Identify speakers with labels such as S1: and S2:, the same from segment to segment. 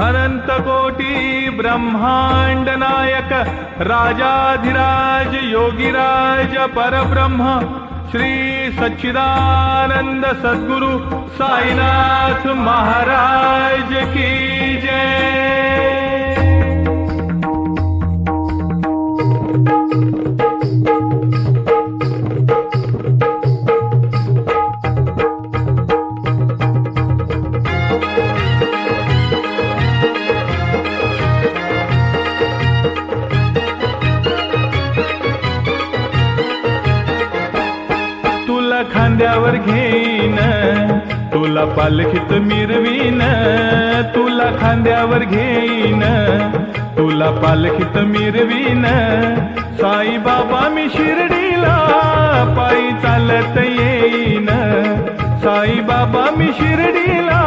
S1: अनंत कोटी ब्रह्मांड नायक राजाधिराज योगीराज परब्रह्म श्री सच्चिदानंद सद्गुरु साईनाथ महाराज की जय। खांद्यावर घेईन तुला पालखीत मिरवीन, तुला खांद्यावर घेईन तुला पालखीत मिरवीन। साई बाबा मी शिर्डीला पायी चालत येईन, साई बाबा मी शिर्डीला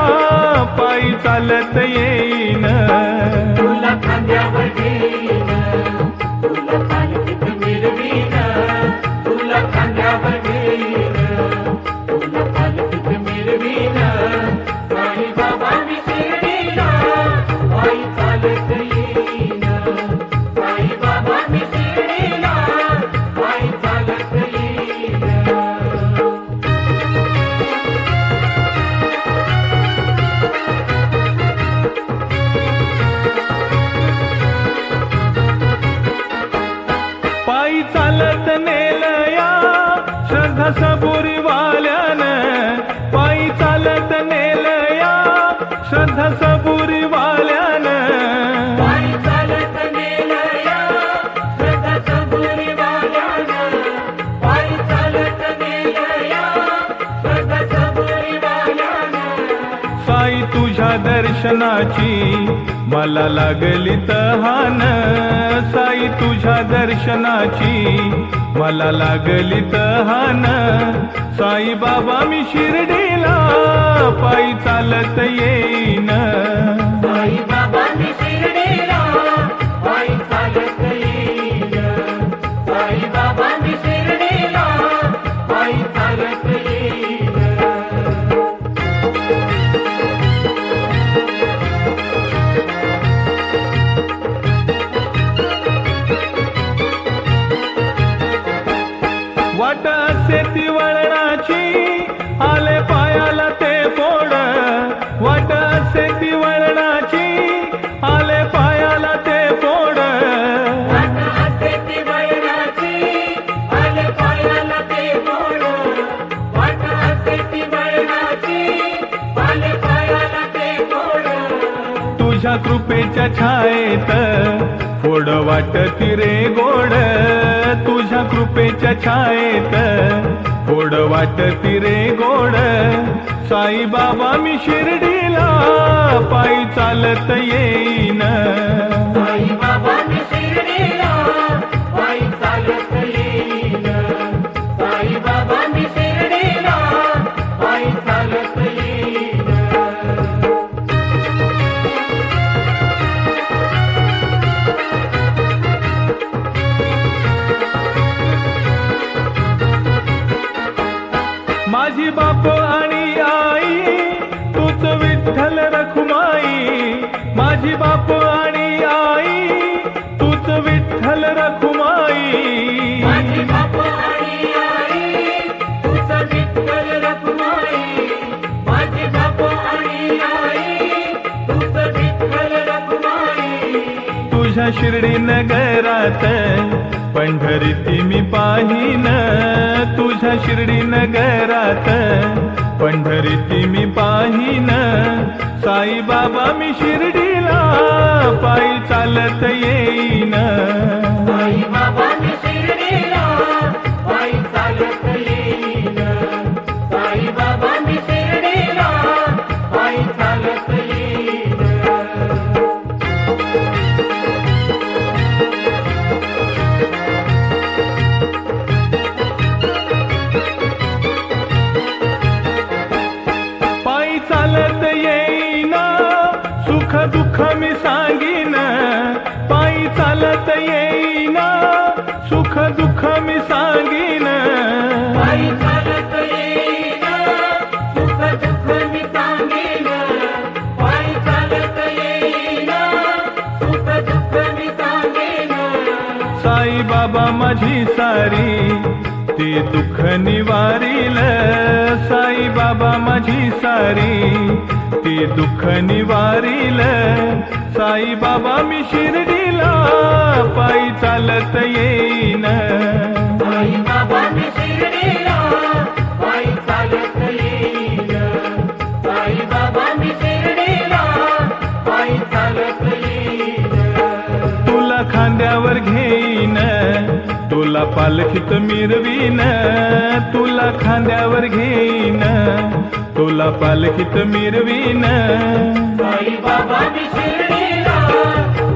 S1: पायी चालत येईन।
S2: तुला खांद्यावर घेईन तुला पालखीत मिरवीन, तुला खांद्यावर घेईन तुला पालखीत मिरवीन। साई बाबा मी शिर्डीला पायी चालत येईन, साई बाबा मी शिर्डीला पायी चालत येईन।
S1: पायी चालत नेलया श्रद्धा सबुरी वाल्यानं, पायी चालत नेलया श्रद्धा सबुरी वाल्यानं।
S2: पायी चालत नेलया श्रद्धा सबुरी वाल्यानं, पायी चालत नेलया श्रद्धा सबुरी वाल्यानं।
S1: साई तुझ्या दर्शनाची मला लागली तहान, साई तुझ्या दर्शनाची मला लागली तहान। साई बाबा मी शिर्डीला पायी चालत येईन,
S2: साई बाबा मी शिर्डीला पायी चालत येईन, साई बाबा मी शिर्डीला पायी चालत येईन।
S1: वाट असे ती वळणाची आले पायाला ते फोड, वाट असे ती वळणाची आले पायाला ते फोड।
S2: वाट असे ती वळणाची आले पायाला ते फोड, वाट असे ती वळणाची आले पायाला ते फोड।
S1: तुझ्या कृपेच्या छायेत फोड वाटती रे गोड, तुझ्या कृपेच्या छायेत फोड वाटती रे गोड। साई बाबा मी शिर्डीला पायी चालत येईन,
S2: साई बाबा मी शिर्डीला पायी चालत येईन, साई बाबा मी शिर्डीला पायी चालत येईन।
S1: माझी बाप आणि आई तूच विठ्ठल रखुमाई, माझी बाप आणि आई तूच विठ्ठल रखुमाई।
S2: माझी बाप आणि आई तुझं विठ्ठल रखुमाई, माझी बाप आणि आई तुझं विठ्ठल रखुमाई।
S1: तुझ्या शिर्डी नगरात पंढरीती मी पाहीन, तुझ्या शिर्डी नगरात पंढरीती मी पाहीन। साई बाबा मी शिर्डीला पायी चालत येईन,
S2: साई बाबा मी शिर्डीला पायी चालत येईन, साई बाबा मी शिर्डीला पायी चालत येईन।
S1: पायी चालत येईन सुख दुःख मी सांगीन, पायी चालत येईन सुख दुःख मी सांगीन।
S2: पायी चालत येईन सुख दुःख मी सांगेन, पायी चालत येईन
S1: बाबा माझी सारी ती दुःख निवारील साई बाबा माझी सारी ती दुःख निवारील साई बाबा मी शिर्डीला पायी चालत येईन
S2: साई बाबा मी शिर्डीला पायी चालत येईन साई बाबा मी शिर्डीला पायी चालत येईन
S1: तुला खांद्यावर घेईन तुला पालखीत मिरवीन तुला खांद्यावर घेईन तुला पालखीत मिरवीन
S2: साई बाबा मी शिर्डीला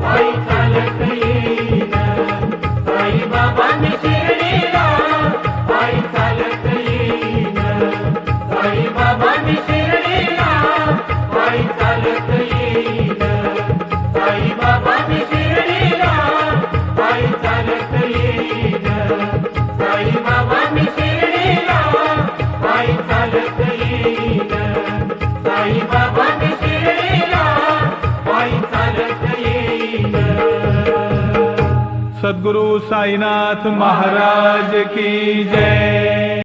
S2: पायी चालत येईन साई बाबा मी शिर्डीला पायी चालत येईन साई बाबा मी शिर्डीला पायी चालत येईन साई बाबा मी शिर्डीला पायी चालत येईन साई बाबा मी शिर्डीला पायी चालत येईन साई बाबा मी शिर्डीला पायी चालत येईन
S1: सद्गुरु साईनाथ महाराज की जय।